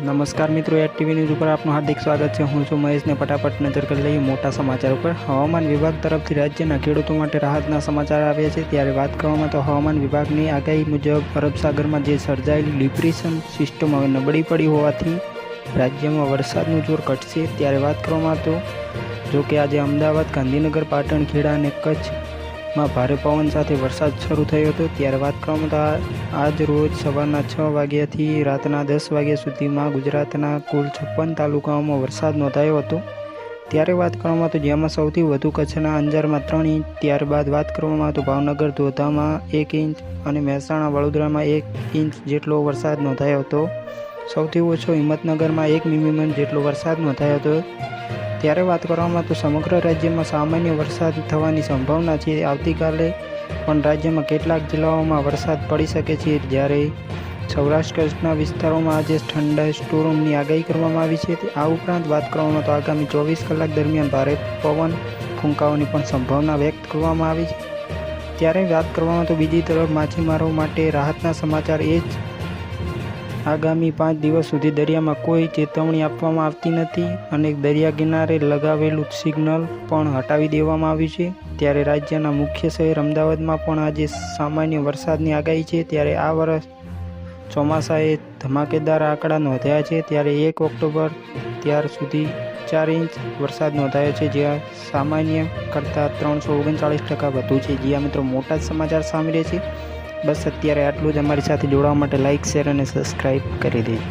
નમસ્કાર મિત્રો, at TV news ઉપર આપનું હાર્દિક સ્વાગત છે। હું છું મહેશને ફટાફટ નજર કરી લઈએ મોટા સમાચાર ઉપર। હવામાન વિભાગ તરફથી રાજ્યના ખેડૂતો માટે રાહતના સમાચાર આવ્યા છે। ત્યારે વાત કરવામાં તો હવામાન વિભાગની આગાહી મુજબ અરબ સાગરમાં જે સર્જાયેલી ડિપ્રેશન સિસ્ટમ હવે નબળી પડી હોવાથી રાજ્યમાં વરસાદનું જોર ઘટશે। ત્યારે વાત કરવામાં તો જો કે આજે અમદાવાદ, ગાંધીનગર, પાટણ, ખેડા અને કચ્છમાં ભારે પવન સાથે વરસાદ શરૂ થયો હતો। ત્યારે વાત કરવામાં તો આજ રોજ સવારના 6 વાગ્યાથી રાતના 10 વાગ્યા સુધીમાં ગુજરાતના કુલ 56 તાલુકાઓમાં વરસાદ નોંધાયો હતો। ત્યારે વાત કરવામાં તો જેમાં સૌથી વધુ કચ્છના અંજારમાં 3 ઇંચ, ત્યારબાદ વાત કરવામાં તો ભાવનગર ધોધામાં 1 ઇંચ અને મહેસાણા, વડોદરામાં 1 ઇંચ જેટલો વરસાદ નોંધાયો હતો। સૌથી ઓછો હિંમતનગરમાં 1 મિલીમીટર જેટલો વરસાદ નોંધાયો હતો। ત્યારે વાત કરવામાં તો સમગ્ર રાજ્યમાં સામાન્ય વરસાદ થવાની સંભાવના છે। આવતીકાલે પણ રાજ્યમાં કેટલાક જિલ્લાઓમાં વરસાદ પડી શકે છે, જ્યારે સૌરાષ્ટ્ર કચ્છના વિસ્તારોમાં આજે ઠંડા સ્ટોર્મની આગાહી કરવામાં આવી છે। આ ઉપરાંત વાત કરવામાં તો આગામી 24 કલાક દરમિયાન ભારે પવન ફૂંકાવાની પણ સંભાવના વ્યક્ત કરવામાં આવી છે। ત્યારે વાત કરવામાં તો બીજી તરફ માછીમારો માટે રાહતના સમાચાર એ જ આગામી 5 દિવસ સુધી દરિયામાં કોઈ ચેતવણી આપવામાં આવતી નથી અને દરિયા કિનારે લગાવેલું સિગ્નલ પણ હટાવી દેવામાં આવ્યું છે। ત્યારે રાજ્યના મુખ્ય શહેર અમદાવાદમાં પણ આજે સામાન્ય વરસાદની આગાહી છે। ત્યારે આ વર્ષ ચોમાસાએ ધમાકેદાર આંકડા નોંધ્યા છે। ત્યારે 1 ઓક્ટોબર ત્યાર સુધી 4 ઇંચ વરસાદ નોંધાયો છે, જ્યાં સામાન્ય કરતાં 339% વધુ છે। જ્યાં મિત્રો મોટા જ સમાચાર સામે રહે છે। બસ અત્યારે આટલું જ। અમારી સાથે જોડાવા માટે લાઇક, શેર અને સબસ્ક્રાઈબ કરી દેજો।